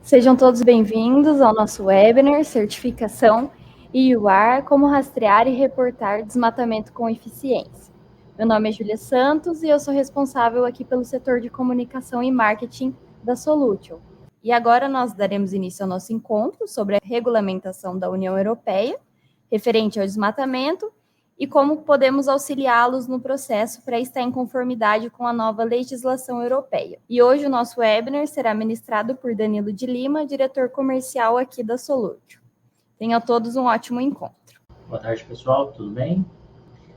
Sejam todos bem-vindos ao nosso webinar Certificação EUR, como rastrear e reportar desmatamento com eficiência. Meu nome é Júlia Santos e eu sou responsável aqui pelo setor de comunicação e marketing da Solutio. E agora nós daremos início ao nosso encontro sobre a regulamentação da União Europeia, referente ao desmatamento, e como podemos auxiliá-los no processo para estar em conformidade com a nova legislação europeia. E hoje o nosso webinar será ministrado por Danilo de Lima, diretor comercial aqui da Solutio. Tenham todos um ótimo encontro. Boa tarde, pessoal, tudo bem?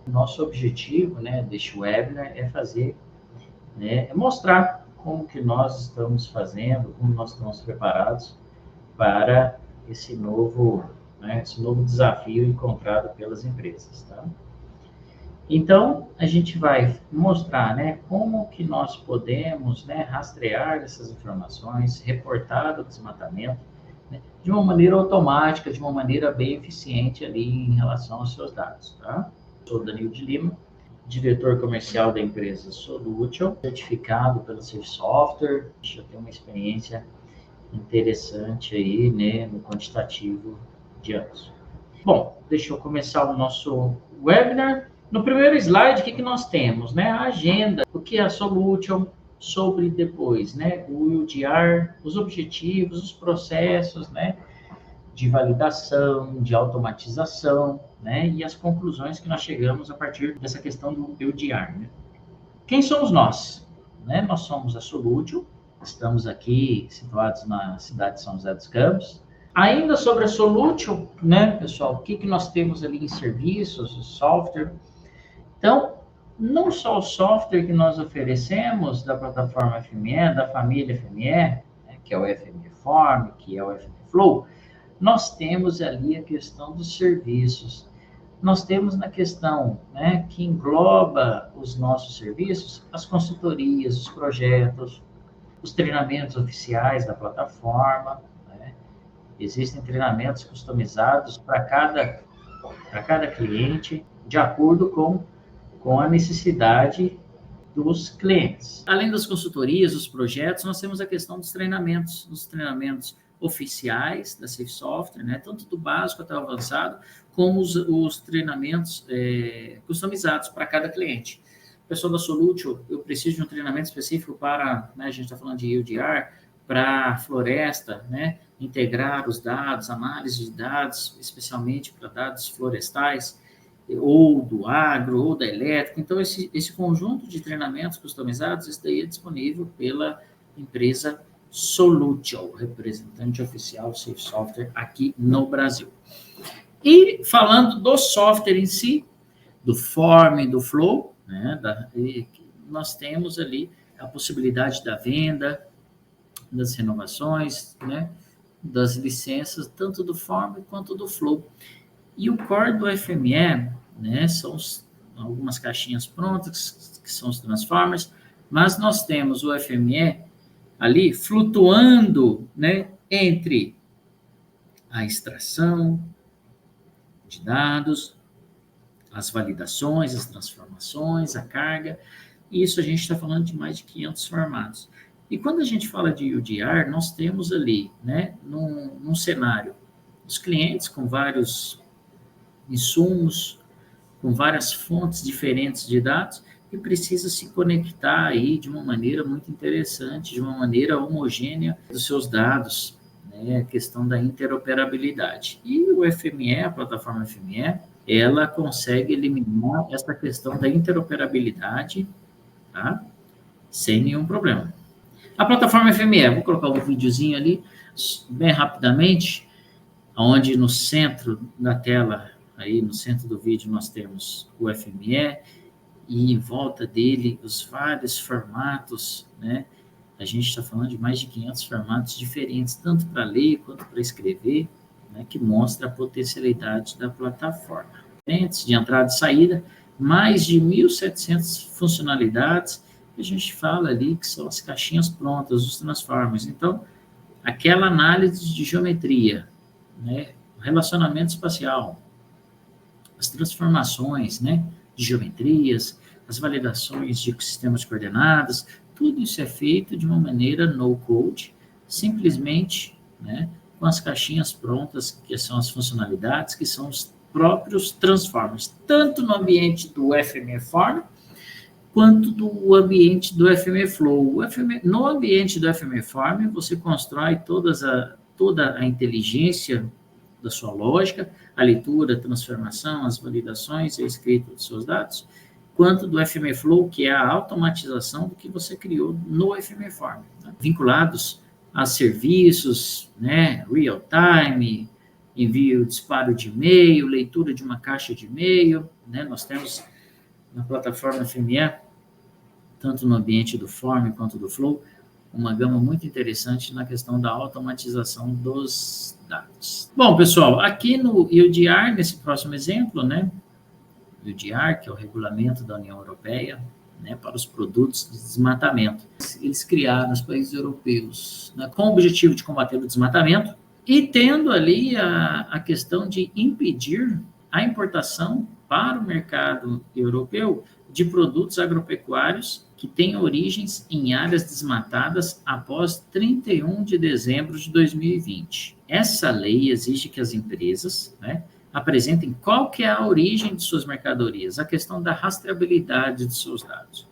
Nosso objetivo, deste webinar é mostrar como que nós estamos fazendo, como nós estamos preparados para esse novo desafio encontrado pelas empresas, tá? Então, a gente vai mostrar, como que nós podemos, rastrear essas informações, reportar o desmatamento, de uma maneira automática, de uma maneira bem eficiente ali em relação aos seus dados, tá? Sou Danilo de Lima, diretor comercial da empresa Solutio, certificado pela Safe Software, já tenho uma experiência interessante aí, no quantitativo de anos. Bom, deixa eu começar o nosso webinar. No primeiro slide, o que nós temos? A agenda, o que é a Solutio, sobre depois, o UDR, os objetivos, os processos, de validação, de automatização, e as conclusões que nós chegamos a partir dessa questão do UDR. Quem somos nós? Nós somos a Solutio, estamos aqui situados na cidade de São José dos Campos. Ainda sobre a Solutio, pessoal, o que nós temos ali em serviços, o software. Então, não só o software que nós oferecemos da plataforma FME, da família FME, que é o FME Form, que é o FME Flow, nós temos ali a questão dos serviços. Nós temos na questão, que engloba os nossos serviços, as consultorias, os projetos, os treinamentos oficiais da plataforma. Existem treinamentos customizados para cada cliente, de acordo com a necessidade dos clientes. Além das consultorias, dos projetos, nós temos a questão dos treinamentos oficiais da Safe Software, tanto do básico até o avançado, como os treinamentos customizados para cada cliente. Pessoal da Solutio, eu preciso de um treinamento específico para, a gente está falando de UDR, para floresta, integrar os dados, análise de dados, especialmente para dados florestais, ou do agro, ou da elétrica. Então, esse conjunto de treinamentos customizados, isso daí é disponível pela empresa Solutio, representante oficial Safe Software aqui no Brasil. E falando do software em si, do Form e do Flow, nós temos ali a possibilidade da venda, das renovações, das licenças, tanto do Form quanto do Flow. E o core do FME, são algumas caixinhas prontas, que são os transformers, mas nós temos o FME ali flutuando, entre a extração de dados, as validações, as transformações, a carga. Isso a gente está falando de mais de 500 formatos. E quando a gente fala de UDR, nós temos ali, num cenário, os clientes com vários insumos, com várias fontes diferentes de dados, e precisa se conectar aí de uma maneira muito interessante, de uma maneira homogênea dos seus dados, a questão da interoperabilidade. E o FME, a plataforma FME, ela consegue eliminar essa questão da interoperabilidade, tá? Sem nenhum problema. A plataforma FME, vou colocar um videozinho ali, bem rapidamente, onde no centro da tela, aí no centro do vídeo, nós temos o FME, e em volta dele os vários formatos, A gente está falando de mais de 500 formatos diferentes, tanto para ler quanto para escrever, que mostra a potencialidade da plataforma. De entrada e saída, mais de 1.700 funcionalidades, que a gente fala ali que são as caixinhas prontas, os transformers. Então, aquela análise de geometria, o relacionamento espacial, as transformações, de geometrias, as validações de sistemas de coordenadas, tudo isso é feito de uma maneira no-code, simplesmente, né, com as caixinhas prontas, que são as funcionalidades, que são os próprios transformers, tanto no ambiente do FME Form, quanto do ambiente do FME Flow. No ambiente do FME Form, você constrói toda a inteligência da sua lógica, a leitura, a transformação, as validações e a escrita dos seus dados, quanto do FME Flow, que é a automatização do que você criou no FME Form, né? Vinculados a serviços, né, real time, envio, disparo de e-mail, leitura de uma caixa de e-mail, né? Nós temos na plataforma FME, tanto no ambiente do Form quanto do Flow, uma gama muito interessante na questão da automatização dos dados. Bom, pessoal, aqui no UDR, nesse próximo exemplo, né, UDR, que é o regulamento da União Europeia, né, para os produtos de desmatamento. Eles criaram os países europeus, né, com o objetivo de combater o desmatamento e tendo ali a questão de impedir a importação para o mercado europeu de produtos agropecuários que têm origens em áreas desmatadas após 31 de dezembro de 2020. Essa lei exige que as empresas, né, apresentem qual que é a origem de suas mercadorias, a questão da rastreabilidade de seus dados.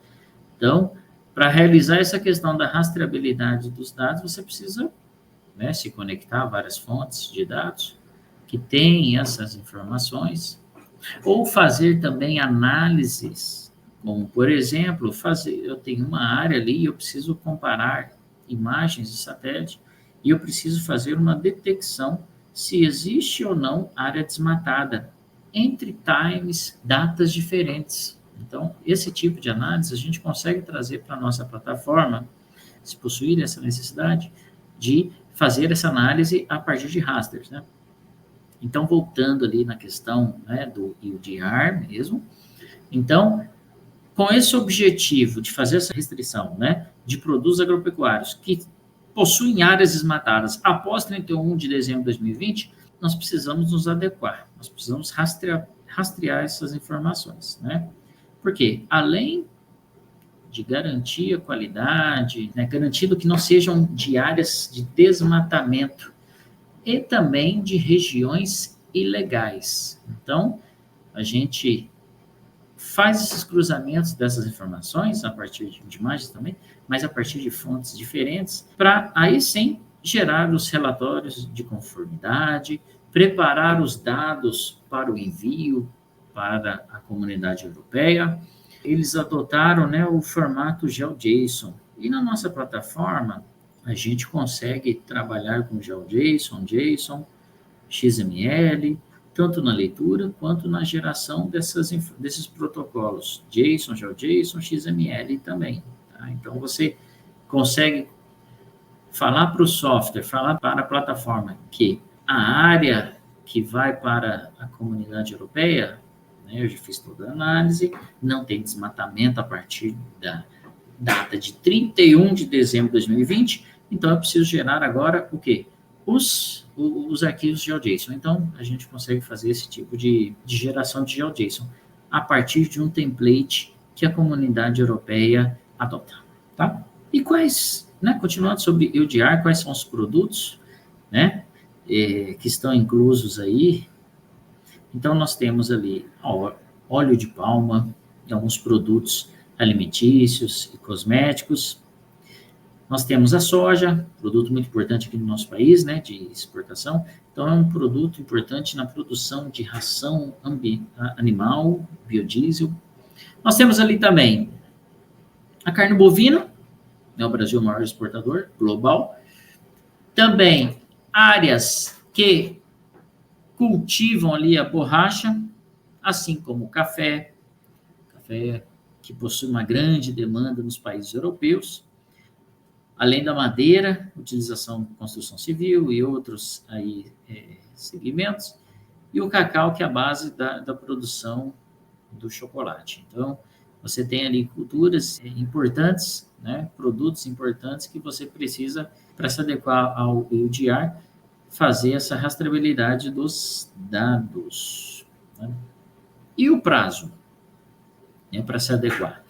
Então, para realizar essa questão da rastreabilidade dos dados, você precisa, né, se conectar a várias fontes de dados que têm essas informações, ou fazer também análises, como, por exemplo, eu tenho uma área ali e eu preciso comparar imagens de satélite e eu preciso fazer uma detecção se existe ou não área desmatada entre times, datas diferentes. Então, esse tipo de análise a gente consegue trazer para a nossa plataforma, se possuir essa necessidade, de fazer essa análise a partir de rasters, né? Então, voltando ali na questão, né, do UDR mesmo, então, com esse objetivo de fazer essa restrição, né, de produtos agropecuários que possuem áreas desmatadas após 31 de dezembro de 2020, nós precisamos nos adequar, nós precisamos rastrear essas informações, né? Porque, além de garantir a qualidade, né, garantindo que não sejam de áreas de desmatamento, e também de regiões ilegais. Então, a gente faz esses cruzamentos dessas informações, a partir de imagens também, mas a partir de fontes diferentes, para aí sim gerar os relatórios de conformidade, preparar os dados para o envio para a comunidade europeia. Eles adotaram, né, o formato GeoJSON. E na nossa plataforma, a gente consegue trabalhar com GeoJSON, JSON, XML, tanto na leitura quanto na geração desses protocolos, JSON, GeoJSON, XML também. Tá? Então, você consegue falar para o software, falar para a plataforma que a área que vai para a comunidade europeia, né, eu já fiz toda a análise, não tem desmatamento a partir da data de 31 de dezembro de 2020, então eu preciso gerar agora o quê? Os arquivos GeoJSON. Então, a gente consegue fazer esse tipo de geração de GeoJSON a partir de um template que a comunidade europeia adota, tá? E quais, né, continuando sobre UDR, quais são os produtos, né, que estão inclusos aí? Então, nós temos ali óleo de palma, alguns produtos alimentícios e cosméticos. Nós temos a soja, produto muito importante aqui no nosso país, né, de exportação. Então, é um produto importante na produção de ração animal, biodiesel. Nós temos ali também a carne bovina, né, o Brasil é o maior exportador global. Também áreas que cultivam ali a borracha, assim como o café que possui uma grande demanda nos países europeus, além da madeira, utilização em construção civil e outros aí, segmentos, e o cacau, que é a base da produção do chocolate. Então, você tem ali culturas importantes, né, produtos importantes que você precisa, para se adequar ao UDR, fazer essa rastreabilidade dos dados, né? E o prazo, né, para se adequar.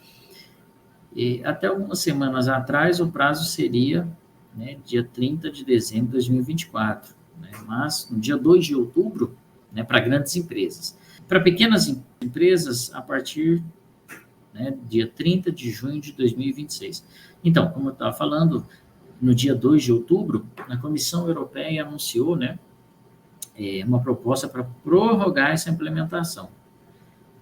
E até algumas semanas atrás, o prazo seria né, dia 30 de dezembro de 2024, né, mas no dia 2 de outubro, né, para grandes empresas. Para pequenas empresas, a partir, né, dia 30 de junho de 2026. Então, como eu estava falando, no dia 2 de outubro, a Comissão Europeia anunciou, né, uma proposta para prorrogar essa implementação,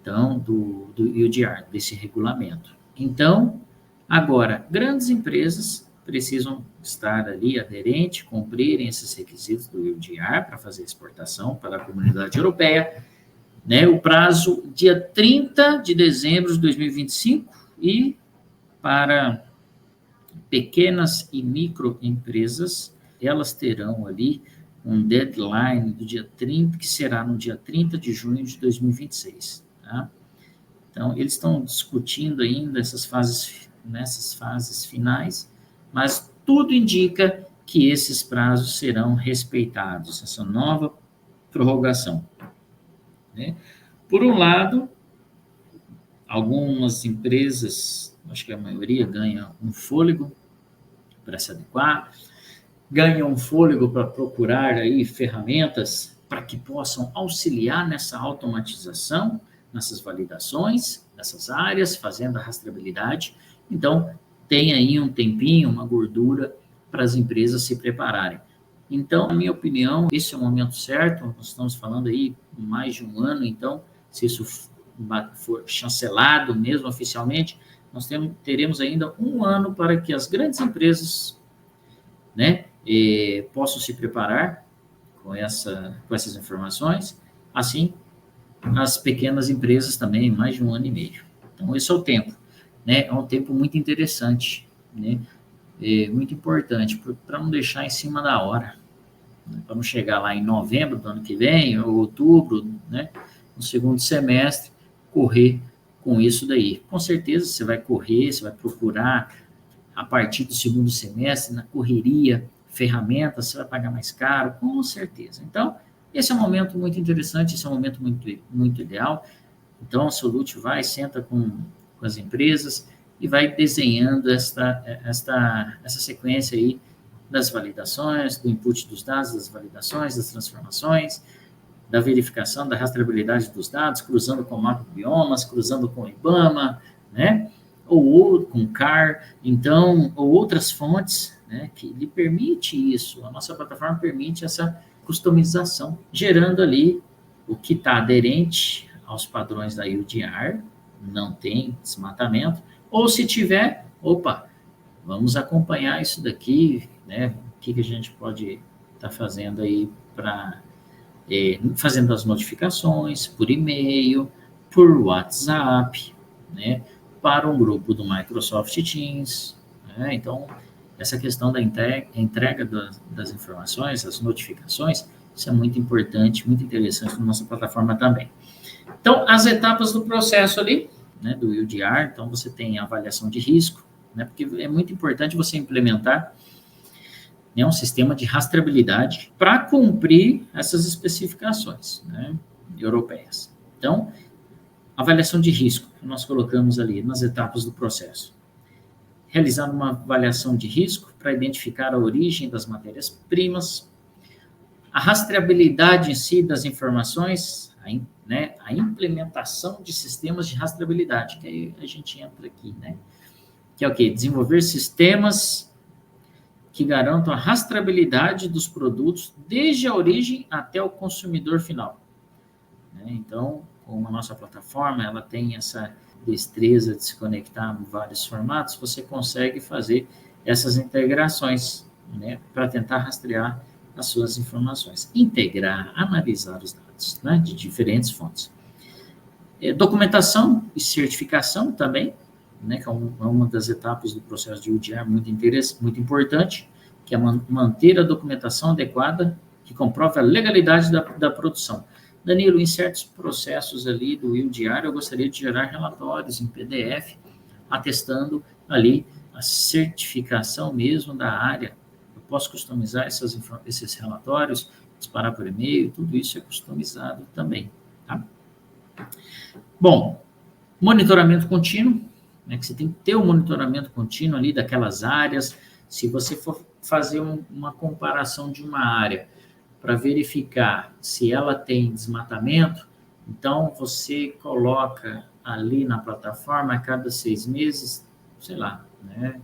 então, do EUDR, desse regulamento. Então, agora, grandes empresas precisam estar ali aderentes, cumprirem esses requisitos do EUDR para fazer exportação para a comunidade europeia, né? O prazo dia 30 de dezembro de 2025 e para pequenas e microempresas, elas terão ali um deadline do dia 30, que será no dia 30 de junho de 2026, tá? Então, eles estão discutindo ainda nessas fases finais, mas tudo indica que esses prazos serão respeitados, essa nova prorrogação, né? Por um lado, algumas empresas, acho que a maioria, ganha um fôlego para se adequar, ganham um fôlego para procurar aí ferramentas para que possam auxiliar nessa automatização, nessas validações, nessas áreas, fazendo a rastreabilidade. Então, tem aí um tempinho, uma gordura para as empresas se prepararem. Então, na minha opinião, esse é o momento certo. Nós estamos falando aí mais de um ano, então, se isso for chancelado mesmo oficialmente, nós teremos ainda um ano para que as grandes empresas, né, possam se preparar com essas informações, assim, as pequenas empresas também, mais de um ano e meio. Então, esse é o tempo, né? É um tempo muito interessante, né? Muito importante, para não deixar em cima da hora, né? Para não chegar lá em novembro do ano que vem, ou outubro, né? No segundo semestre, correr com isso daí. Com certeza você vai correr, você vai procurar, a partir do segundo semestre, na correria, ferramentas, você vai pagar mais caro, com certeza. Então, esse é um momento muito interessante, esse é um momento muito, muito ideal. Então, a Solute vai, senta com as empresas e vai desenhando essa sequência aí das validações, do input dos dados, das validações, das transformações, da verificação da rastreabilidade dos dados, cruzando com o mapa de biomas, cruzando com o IBAMA, né? Ou com CAR, então, ou outras fontes, né, que lhe permite isso. A nossa plataforma permite essa customização, gerando ali o que está aderente aos padrões da UDR, não tem desmatamento, ou se tiver, opa, vamos acompanhar isso daqui, né, o que a gente pode estar fazendo aí para fazendo as notificações por e-mail, por WhatsApp, né, para um grupo do Microsoft Teams, né? Então, essa questão da entrega das informações, as notificações, isso é muito importante, muito interessante na nossa plataforma também. Então, as etapas do processo ali, né, do UDR, então você tem a avaliação de risco, né, porque é muito importante você implementar, né, um sistema de rastreabilidade para cumprir essas especificações, né, europeias. Então, avaliação de risco, que nós colocamos ali nas etapas do processo. Realizar uma avaliação de risco para identificar a origem das matérias-primas, a rastreabilidade em si das informações, né, a implementação de sistemas de rastreabilidade, que aí a gente entra aqui, né, que é o quê? Desenvolver sistemas que garantam a rastreabilidade dos produtos desde a origem até o consumidor final, né? Então, como a nossa plataforma, ela tem essa destreza de se conectar em vários formatos, você consegue fazer essas integrações, né, para tentar rastrear as suas informações, integrar, analisar os dados, né, de diferentes fontes. Documentação e certificação também, né, que é uma das etapas do processo de UDR muito importante, que é manter a documentação adequada que comprove a legalidade da produção. Danilo, em certos processos ali do UDR, eu gostaria de gerar relatórios em PDF, atestando ali a certificação mesmo da área. Eu posso customizar esses relatórios, disparar por e-mail, tudo isso é customizado também, tá? Bom, monitoramento contínuo, né, que você tem que ter um monitoramento contínuo ali daquelas áreas, Se você for fazer uma comparação de uma área para verificar se ela tem desmatamento, então você coloca ali na plataforma a cada 6 meses, sei lá, né,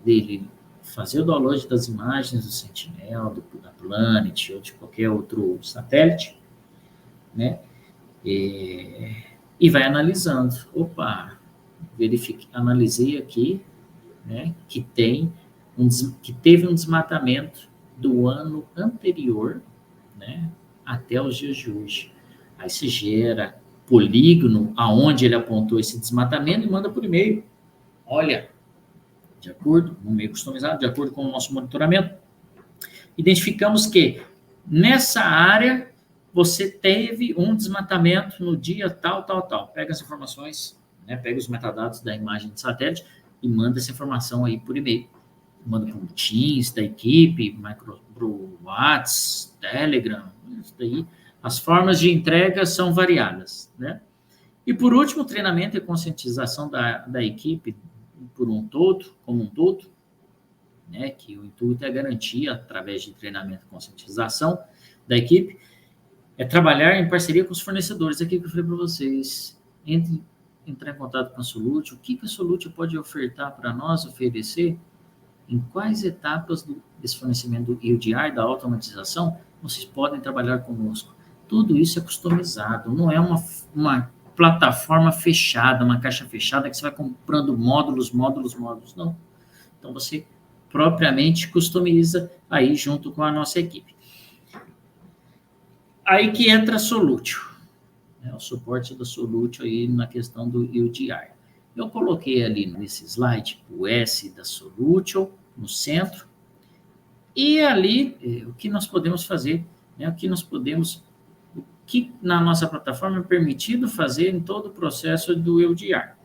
dele fazer o download das imagens do Sentinel, da Planet ou de qualquer outro satélite, né, e vai analisando. Opa, analisei aqui, né, que teve um desmatamento do ano anterior, né, até os dias de hoje. Aí você gera polígono aonde ele apontou esse desmatamento e manda por e-mail. Olha, de acordo, no meio customizado, de acordo com o nosso monitoramento, identificamos que nessa área você teve um desmatamento no dia tal. Pega as informações, né, pega os metadados da imagem de satélite e manda essa informação aí por e-mail. Manda para o Teams da equipe, pro WhatsApp, Telegram, isso daí. As formas de entrega são variadas, né? E por último, treinamento e conscientização da equipe como um todo, né? Que o intuito é garantir, através de treinamento e conscientização da equipe, é trabalhar em parceria com os fornecedores. Aqui que eu falei para vocês, entrar em contato com a Solute, o que a Solute pode ofertar para nós, oferecer, em quais etapas desse fornecimento do EUDR, da automatização, vocês podem trabalhar conosco. Tudo isso é customizado, não é uma plataforma fechada, uma caixa fechada que você vai comprando módulos, não. Então, você propriamente customiza aí junto com a nossa equipe. Aí que entra a Solute, né, o suporte da Solute aí na questão do EUDR. Eu coloquei ali nesse slide o S da Solute no centro, e ali o que nós podemos fazer, né, o que na nossa plataforma é permitido fazer em todo o processo do EUDR.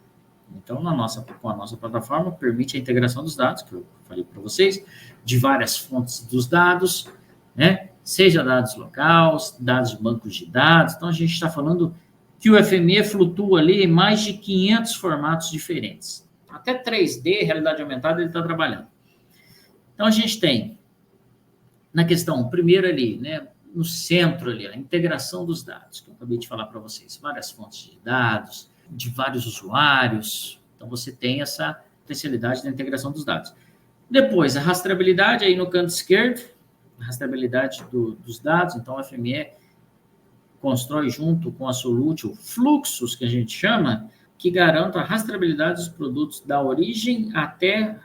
Então, com a nossa plataforma, permite a integração dos dados, que eu falei para vocês, de várias fontes dos dados, né, seja dados locais, dados de bancos de dados. Então, a gente está falando que o FME flutua ali em mais de 500 formatos diferentes. Até 3D, realidade aumentada, ele está trabalhando. Então, a gente tem, na questão, primeiro ali, né, no centro ali, a integração dos dados, que eu acabei de falar para vocês, várias fontes de dados, de vários usuários. Então, você tem essa potencialidade da integração dos dados. Depois, a rastreabilidade, aí no canto esquerdo, a rastreabilidade dos dados. Então, a FME constrói junto com a Solute fluxos, que a gente chama, que garantam a rastreabilidade dos produtos da origem até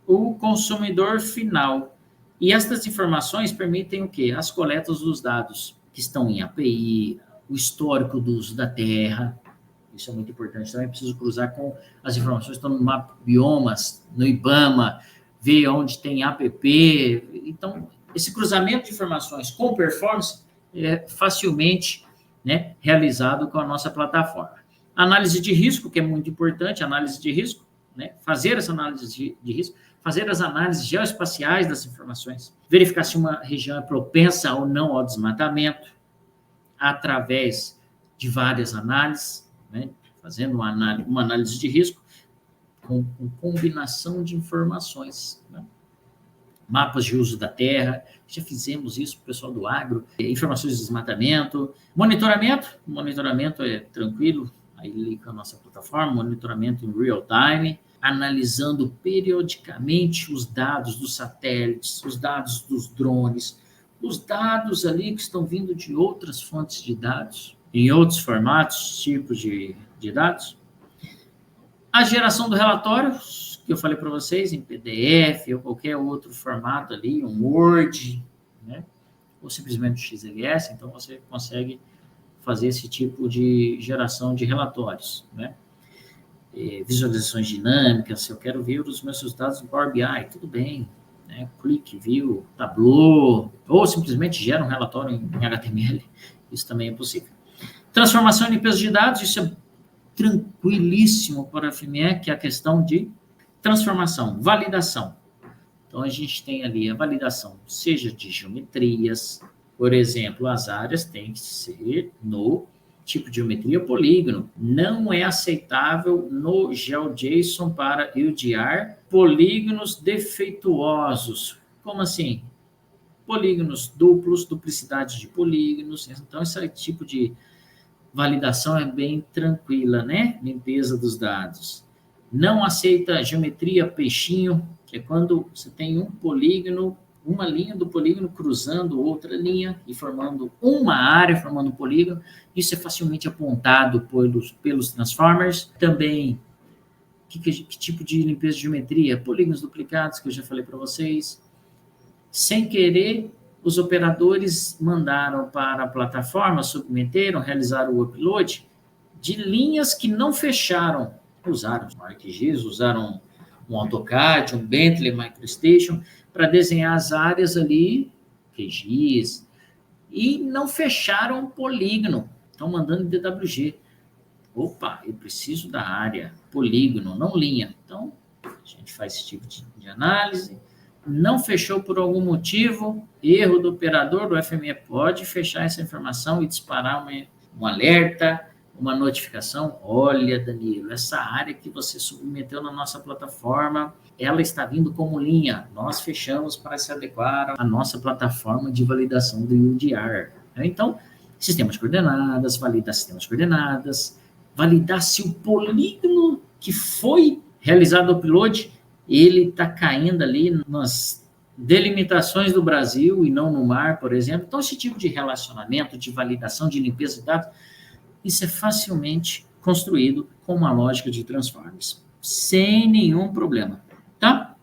o consumidor final. E estas informações permitem o quê? As coletas dos dados que estão em API, o histórico do uso da terra. Isso é muito importante. Também preciso cruzar com as informações que estão no mapa biomas, no IBAMA, ver onde tem APP. Então, esse cruzamento de informações com performance é facilmente, né, realizado com a nossa plataforma. Análise de risco, que é muito importante, análise de risco, né, fazer essa análise de risco, fazer as análises geoespaciais das informações, verificar se uma região é propensa ou não ao desmatamento, através de várias análises, né, fazendo uma análise de risco com combinação de informações, né? Mapas de uso da terra, já fizemos isso para o pessoal do agro, informações de desmatamento, monitoramento é tranquilo, aí liga a nossa plataforma, monitoramento em real time, analisando periodicamente os dados dos satélites, os dados dos drones, os dados ali que estão vindo de outras fontes de dados, em outros formatos, tipos de dados. A geração do relatório, que eu falei para vocês, em PDF ou qualquer outro formato ali, um Word, né? Ou simplesmente um XLS, então você consegue fazer esse tipo de geração de relatórios, né? Visualizações dinâmicas, se eu quero ver os meus resultados no Power BI, tudo bem, né? Click, View, Tableau, ou simplesmente gera um relatório em HTML, isso também é possível. Transformação e limpeza de dados, isso é tranquilíssimo para a FME, que é a questão de transformação, validação. Então, a gente tem ali a validação, seja de geometrias, por exemplo, as áreas têm que ser no tipo de geometria polígono. Não é aceitável no GeoJSON para UDR polígonos defeituosos. Como assim? Polígonos duplos, duplicidade de polígonos. Então, esse tipo de validação é bem tranquila, né? Limpeza dos dados. Não aceita geometria peixinho, que é quando você tem um polígono, uma linha do polígono cruzando outra linha e formando uma área, formando um polígono. Isso é facilmente apontado pelos transformers. Também, que tipo de limpeza de geometria? Polígonos duplicados, que eu já falei para vocês. Sem querer, os operadores mandaram para a plataforma, submeteram, realizaram o upload de linhas que não fecharam. Usaram ArcGIS, usaram um AutoCAD, um Bentley MicroStation, para desenhar as áreas ali, QGIS, e não fecharam o polígono. Estão mandando em DWG. Opa, eu preciso da área, polígono, não linha. Então, a gente faz esse tipo de análise. Não fechou por algum motivo, erro do operador do FME pode fechar essa informação e disparar um alerta, uma notificação. Olha, Danilo, essa área que você submeteu na nossa plataforma, ela está vindo como linha. Nós fechamos para se adequar à nossa plataforma de validação do UDR. Então, sistemas de coordenadas, validar sistemas de coordenadas, validar se o polígono que foi realizado o upload ele está caindo ali nas delimitações do Brasil e não no mar, por exemplo. Então, esse tipo de relacionamento, de validação, de limpeza de dados, isso é facilmente construído com uma lógica de transformers, sem nenhum problema, tá?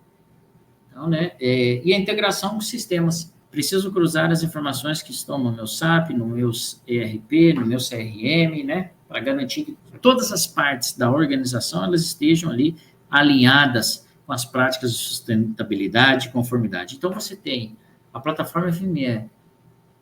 Então, né, e a integração com sistemas. Preciso cruzar as informações que estão no meu SAP, no meu ERP, no meu CRM, né, para garantir que todas as partes da organização, elas estejam ali alinhadas com as práticas de sustentabilidade e conformidade. Então, você tem a plataforma FME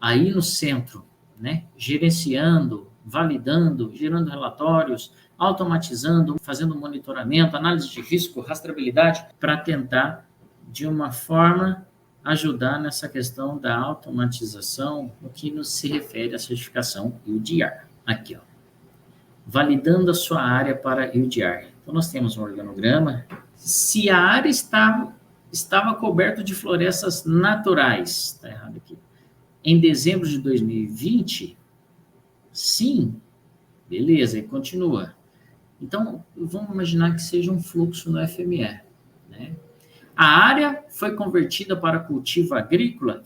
aí no centro, né, gerenciando, validando, gerando relatórios, automatizando, fazendo monitoramento, análise de risco, rastreabilidade, para tentar, de uma forma, ajudar nessa questão da automatização no que nos se refere à certificação UDR. Aqui, ó. Validando a sua área para UDR. Então, nós temos um organograma. Se a área estava coberta de florestas naturais, está errado aqui, em dezembro de 2020, sim, beleza, e continua. Então, vamos imaginar que seja um fluxo no FME, né? A área foi convertida para cultivo agrícola,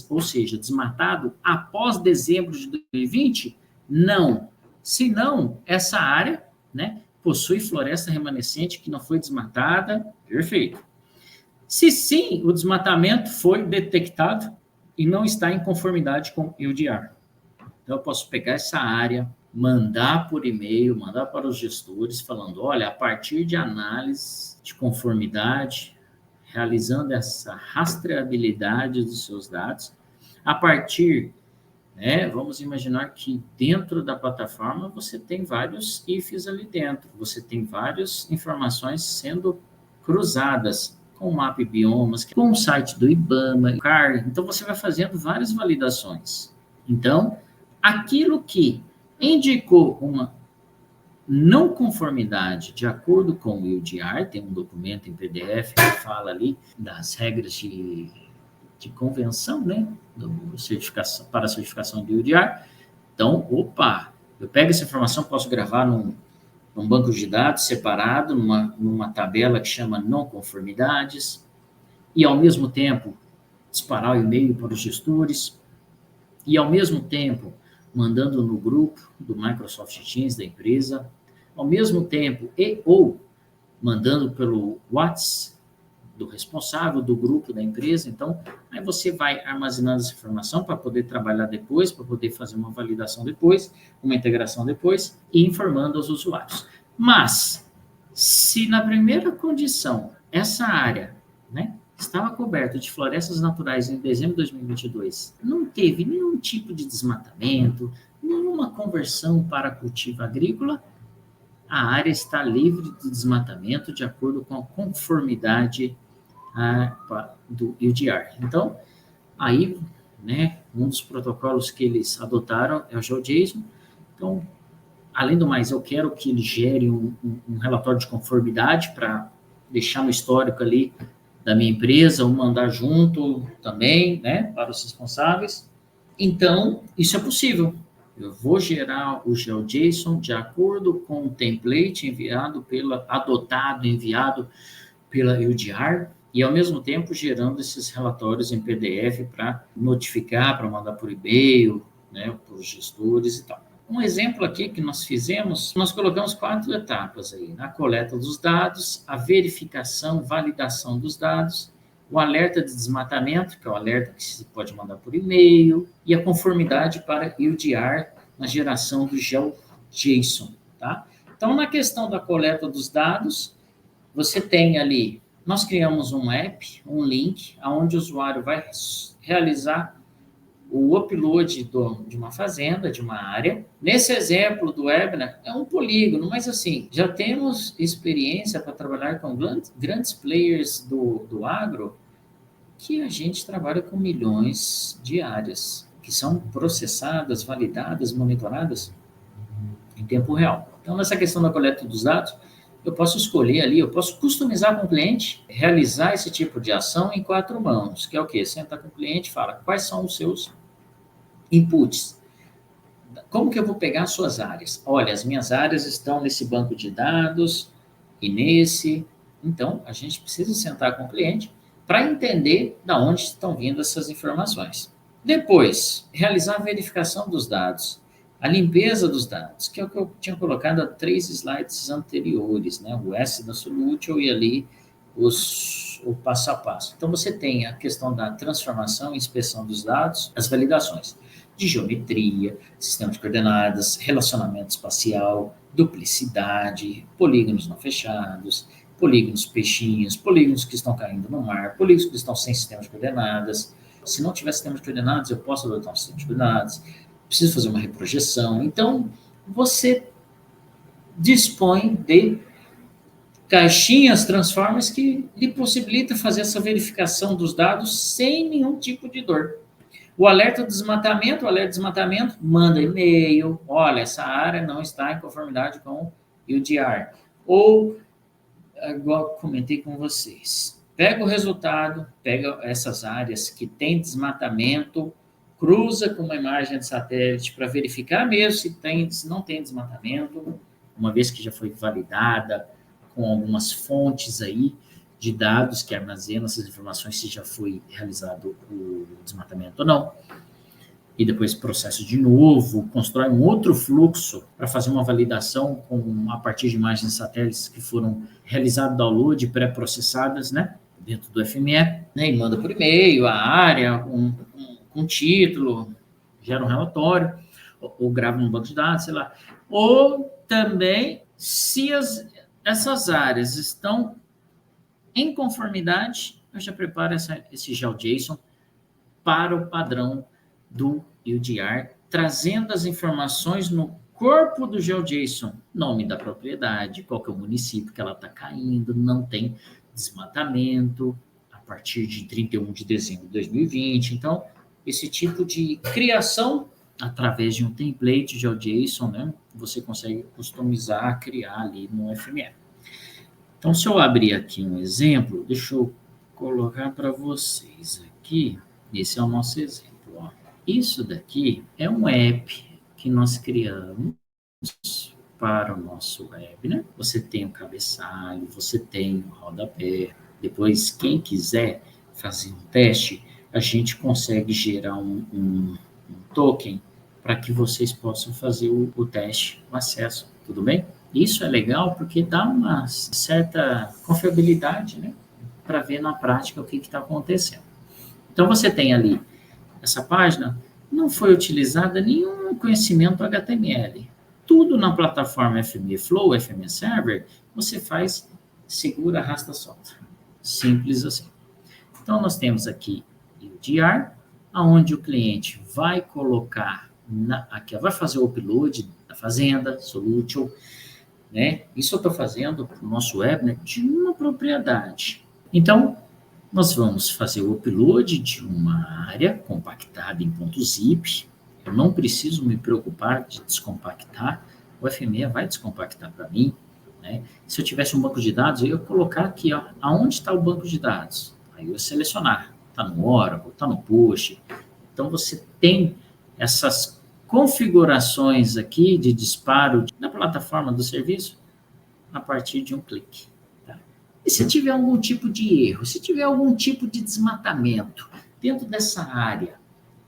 ou seja, desmatado após dezembro de 2020? Não. Se não, essa área, né, possui floresta remanescente que não foi desmatada, perfeito. Se sim, o desmatamento foi detectado e não está em conformidade com o UDR. Então, eu posso pegar essa área, mandar por e-mail, mandar para os gestores, falando, olha, a partir de análise de conformidade, realizando essa rastreabilidade dos seus dados, a partir, né, vamos imaginar que dentro da plataforma você tem vários IFs ali dentro, você tem várias informações sendo cruzadas com o map biomas, com o site do IBAMA, CAR, então você vai fazendo várias validações. Então, aquilo que indicou uma não conformidade de acordo com o UDR, tem um documento em PDF que fala ali das regras de convenção, né, para a certificação do UDR. Então, opa, eu pego essa informação, posso gravar num banco de dados separado, numa tabela que chama não conformidades, e ao mesmo tempo disparar o e-mail para os gestores, e ao mesmo tempo mandando no grupo do Microsoft Teams da empresa, ao mesmo tempo ou mandando pelo WhatsApp do responsável do grupo da empresa. Então, aí você vai armazenando essa informação para poder trabalhar depois, para poder fazer uma validação depois, uma integração depois, e informando aos usuários. Mas, se na primeira condição, essa área, né, estava coberta de florestas naturais em dezembro de 2022, não teve nenhum tipo de desmatamento, nenhuma conversão para cultivo agrícola, a área está livre de desmatamento de acordo com a conformidade do UDR. Então, aí, né, um dos protocolos que eles adotaram é o GeoJSON. Então, Além do mais, eu quero que ele gere um relatório de conformidade para deixar no histórico ali da minha empresa, ou mandar junto também, né, para os responsáveis. Então, isso é possível. Eu vou gerar o GeoJSON de acordo com o template enviado pela UDR, e ao mesmo tempo gerando esses relatórios em PDF para notificar, para mandar por e-mail, né, para os gestores e tal. Um exemplo aqui que nós fizemos, nós colocamos 4 etapas aí, na coleta dos dados, a verificação, validação dos dados, o alerta de desmatamento, que é o alerta que se pode mandar por e-mail, e a conformidade para UDR na geração do GeoJSON, tá? Então, na questão da coleta dos dados, você tem ali, nós criamos um app, um link, onde o usuário vai realizar o upload de uma fazenda, de uma área. Nesse exemplo do webinar, é um polígono, mas assim, já temos experiência para trabalhar com grandes players do agro, que a gente trabalha com milhões de áreas, que são processadas, validadas, monitoradas em tempo real. Então, nessa questão da coleta dos dados, eu posso escolher ali, eu posso customizar com o cliente, realizar esse tipo de ação em 4 mãos, que é o quê? Senta com o cliente e fala, quais são os seus inputs? Como que eu vou pegar as suas áreas? Olha, as minhas áreas estão nesse banco de dados e nesse. Então, a gente precisa sentar com o cliente para entender de onde estão vindo essas informações. Depois, realizar a verificação dos dados. A limpeza dos dados, que é o que eu tinha colocado a 3 slides anteriores, né? O S da Solution e ali o passo a passo. Então, você tem a questão da transformação e inspeção dos dados, as validações de geometria, sistema de coordenadas, relacionamento espacial, duplicidade, polígonos não fechados, polígonos peixinhos, polígonos que estão caindo no mar, polígonos que estão sem sistema de coordenadas. Se não tiver sistema de coordenadas, eu posso adotar um sistema de coordenadas. Preciso fazer uma reprojeção. Então, você dispõe de caixinhas transformers que lhe possibilita fazer essa verificação dos dados sem nenhum tipo de dor. O alerta de desmatamento, manda e-mail, olha, essa área não está em conformidade com o UDR. Ou, igual comentei com vocês, pega o resultado, pega essas áreas que tem desmatamento, cruza com uma imagem de satélite para verificar mesmo se não tem desmatamento, uma vez que já foi validada com algumas fontes aí de dados que armazenam essas informações se já foi realizado o desmatamento ou não. E depois processo de novo, constrói um outro fluxo para fazer uma validação a partir de imagens satélites que foram realizadas download, pré-processadas, né, dentro do FME, né, e manda por e-mail a área, um título, gera um relatório, ou grava um banco de dados, sei lá. Ou também, se essas áreas estão em conformidade, eu já preparo esse GeoJSON para o padrão do UDR, trazendo as informações no corpo do GeoJSON, nome da propriedade, qual que é o município que ela está caindo, não tem desmatamento, a partir de 31 de dezembro de 2020. Então, esse tipo de criação, através de um template GeoJSON, né, você consegue customizar, criar ali no FME. Então, se eu abrir aqui um exemplo, deixa eu colocar para vocês aqui, esse é o nosso exemplo. Ó. Isso daqui é um app que nós criamos para o nosso webinar. Você tem o cabeçalho, você tem o rodapé. Depois, quem quiser fazer um teste, a gente consegue gerar um token para que vocês possam fazer o teste, o acesso, tudo bem? Isso é legal porque dá uma certa confiabilidade, né, para ver na prática o que está acontecendo. Então, você tem ali, essa página, não foi utilizada nenhum conhecimento HTML. Tudo na plataforma FME Flow, FME Server, você faz, segura, arrasta, solta. Simples assim. Então, nós temos aqui o UDR, onde o cliente vai colocar, aqui, vai fazer o upload da fazenda, Solution, né? Isso eu estou fazendo para o nosso webinar de uma propriedade. Então, nós vamos fazer o upload de uma área compactada em .zip. Eu não preciso me preocupar de descompactar o FME vai descompactar para mim, né? Se eu tivesse um banco de dados, eu ia colocar aqui, ó, aonde está o banco de dados? Aí eu ia selecionar, está no Oracle, está no Push. Então, você tem essas configurações aqui de disparo na plataforma do serviço a partir de um clique. Tá? E se tiver algum tipo de erro, se tiver algum tipo de desmatamento dentro dessa área,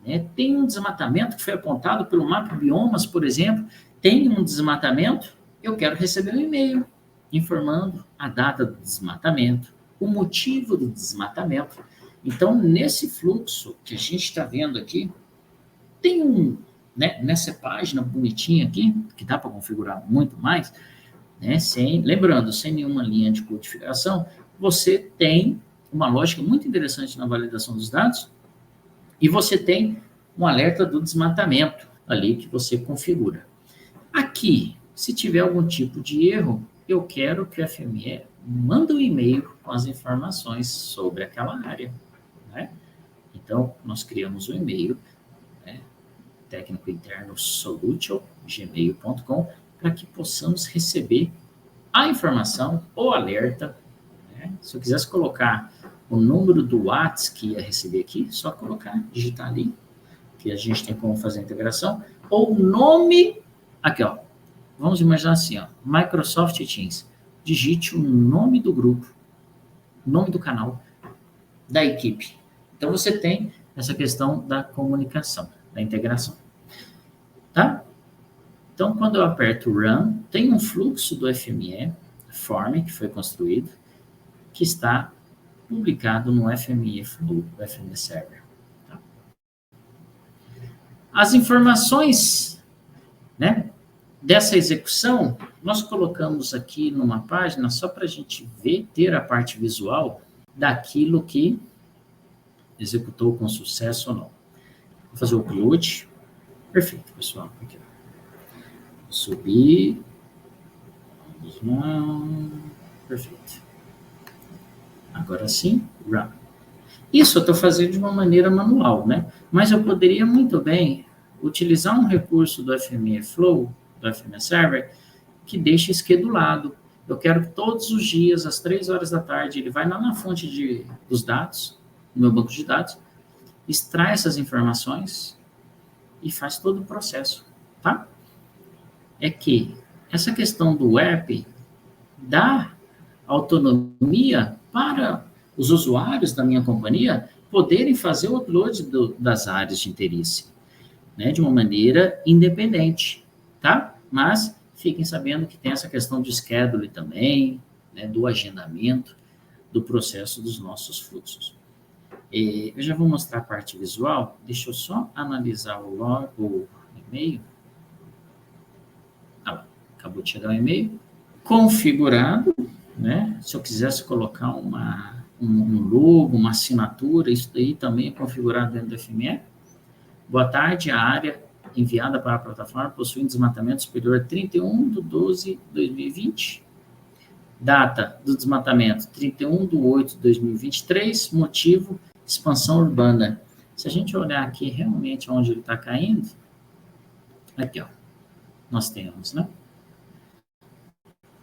né, tem um desmatamento que foi apontado pelo Map Biomas, por exemplo, tem um desmatamento, eu quero receber um e-mail informando a data do desmatamento, o motivo do desmatamento. Então, nesse fluxo que a gente está vendo aqui, tem né, nessa página bonitinha aqui, que dá para configurar muito mais, né, lembrando, sem nenhuma linha de codificação, você tem uma lógica muito interessante na validação dos dados e você tem um alerta do desmatamento ali que você configura. Aqui, se tiver algum tipo de erro, eu quero que o FME mande um e-mail com as informações sobre aquela área. Né? Então, nós criamos um e-mail, né, técnico interno solution@gmail.com, para que possamos receber a informação, o alerta. Né? Se eu quisesse colocar o número do WhatsApp que ia receber aqui, só colocar, digitar ali, que a gente tem como fazer a integração, ou o nome, aqui ó, vamos imaginar assim, ó, Microsoft Teams, digite o nome do grupo, nome do canal, da equipe. Então, você tem essa questão da comunicação, da integração. Tá? Então, quando eu aperto Run, tem um fluxo do FME, Form, que foi construído, que está publicado no FME Flow, do FME Server. Tá? As informações, né, dessa execução, nós colocamos aqui numa página só para a gente ver, ter a parte visual daquilo que executou com sucesso ou não. Vou fazer o upload. Perfeito, pessoal. Aqui, ó. Subir. Vamos lá. Perfeito. Agora sim, run. Isso eu estou fazendo de uma maneira manual, né? Mas eu poderia muito bem utilizar um recurso do FME Flow, do FME Server, que deixa esquedulado. Eu quero que todos os dias, às 3 horas da tarde, ele vai lá na fonte dos dados, no meu banco de dados, extrai essas informações e faz todo o processo, tá? É que essa questão do app dá autonomia para os usuários da minha companhia poderem fazer o upload das áreas de interesse, né, de uma maneira independente, tá? Mas fiquem sabendo que tem essa questão de schedule também, né, do agendamento, do processo dos nossos fluxos. Eu já vou mostrar a parte visual, deixa eu só analisar o e-mail. Ah, acabou de chegar o e-mail. Configurado, né? Se eu quisesse colocar um logo, uma assinatura, isso daí também é configurado dentro do FME. Boa tarde, a área enviada para a plataforma possui um desmatamento superior a 31/12/2020. Data do desmatamento, 31/8/2023. Motivo, expansão urbana. Se a gente olhar aqui realmente onde ele está caindo, aqui, ó, nós temos, né,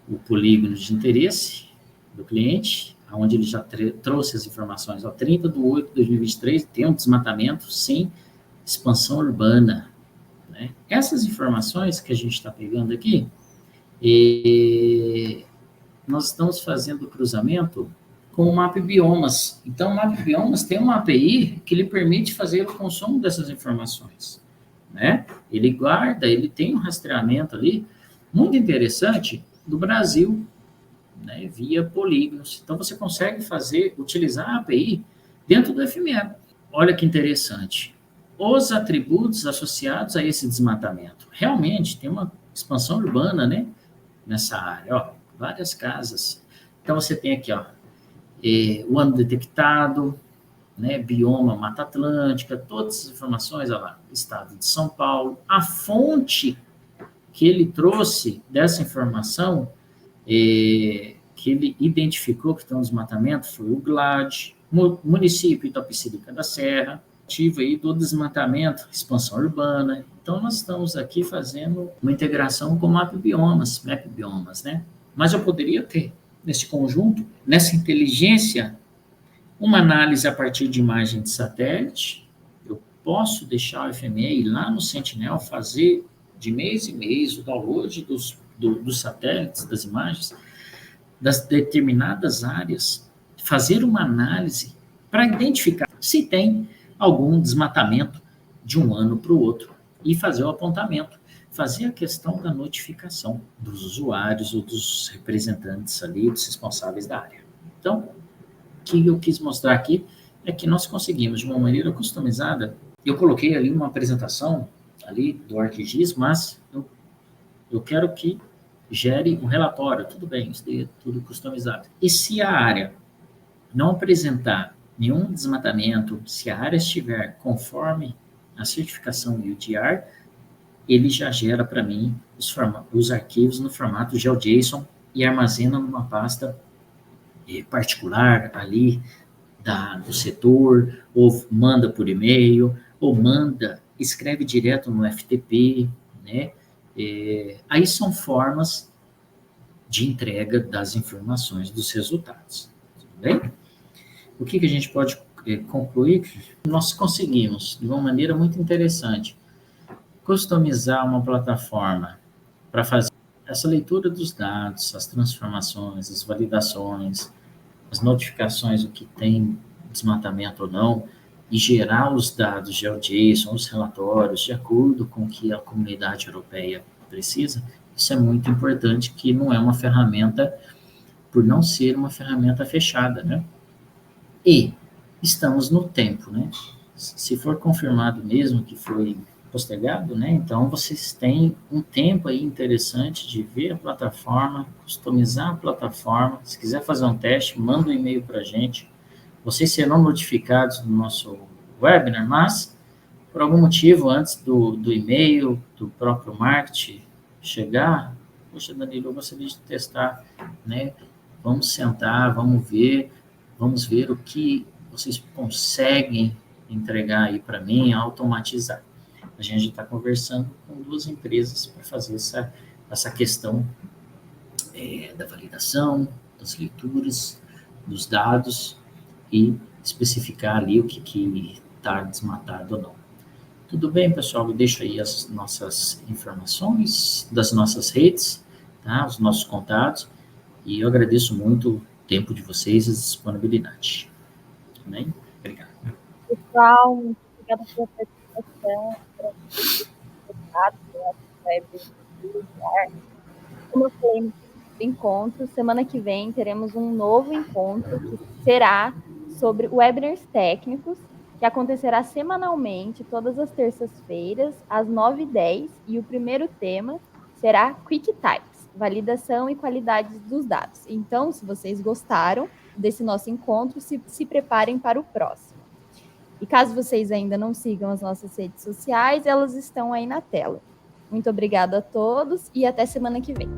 o polígono de interesse do cliente, onde ele já trouxe as informações, ó, 30/8/2023, tem um desmatamento, sim, expansão urbana. Né? Essas informações que a gente está pegando aqui, nós estamos fazendo o cruzamento com o Map Biomas. Então, o Map Biomas tem uma API que lhe permite fazer o consumo dessas informações. Né? Ele guarda, ele tem um rastreamento ali muito interessante do Brasil, né, via polígonos. Então, você consegue utilizar a API dentro do FME. Olha que interessante. Os atributos associados a esse desmatamento. Realmente, tem uma expansão urbana, né, nessa área, ó, várias casas. Então, você tem aqui, ó, o ano detectado, né, bioma Mata Atlântica, todas as informações, ó lá, estado de São Paulo, a fonte que ele trouxe dessa informação, que ele identificou que tem um desmatamento, foi o GLAD, município Itapecerica da Serra, ativo aí do desmatamento, expansão urbana. Então, nós estamos aqui fazendo uma integração com map biomas, né? Mas eu poderia ter, nesse conjunto, nessa inteligência, uma análise a partir de imagem de satélite. Eu posso deixar o FME ir lá no Sentinel fazer de mês em mês o download dos satélites, das imagens, das determinadas áreas, fazer uma análise para identificar se tem algum desmatamento de um ano para o outro e fazer o apontamento, fazer a questão da notificação dos usuários ou dos representantes ali, dos responsáveis da área. Então, o que eu quis mostrar aqui é que nós conseguimos, de uma maneira customizada, eu coloquei ali uma apresentação ali do ArcGIS, mas eu quero que gere um relatório, tudo bem, isso é tudo customizado. E se a área não apresentar nenhum desmatamento, se a área estiver conforme a certificação UDR, ele já gera para mim os arquivos no formato GeoJSON e armazena numa pasta particular ali do setor, ou manda por e-mail, ou escreve direto no FTP, né? Aí são formas de entrega das informações dos resultados, tudo bem? O que a gente pode concluir? Nós conseguimos, de uma maneira muito interessante, customizar uma plataforma para fazer essa leitura dos dados, as transformações, as validações, as notificações, o que tem desmatamento ou não, e gerar os dados GeoJSON, os relatórios, de acordo com o que a comunidade europeia precisa. Isso é muito importante, que não é uma ferramenta, por não ser uma ferramenta fechada, né? E estamos no tempo, né? Se for confirmado mesmo que foi postergado, né? Então, vocês têm um tempo aí interessante de ver a plataforma, customizar a plataforma. Se quiser fazer um teste, manda um e-mail para a gente. Vocês serão notificados no nosso webinar, mas, por algum motivo, antes do e-mail, do próprio marketing chegar, poxa, Danilo, eu gostaria de testar, né? Vamos sentar, vamos ver o que vocês conseguem entregar aí para mim, automatizar. A gente está conversando com 2 empresas para fazer essa questão da validação, das leituras, dos dados e especificar ali o que está desmatado ou não. Tudo bem, pessoal? Eu deixo aí as nossas informações das nossas redes, tá? Os nossos contatos, e eu agradeço muito o tempo de vocês e a disponibilidade. Bem? Obrigado. Pessoal, muito obrigada pela participação, Como eu falei no encontro, semana que vem teremos um novo encontro que será sobre webinars técnicos, que acontecerá semanalmente, todas as terças-feiras, às 9h10, e o primeiro tema será Quick Types, validação e qualidade dos dados. Então, se vocês gostaram desse nosso encontro, se preparem para o próximo. E caso vocês ainda não sigam as nossas redes sociais, elas estão aí na tela. Muito obrigada a todos e até semana que vem.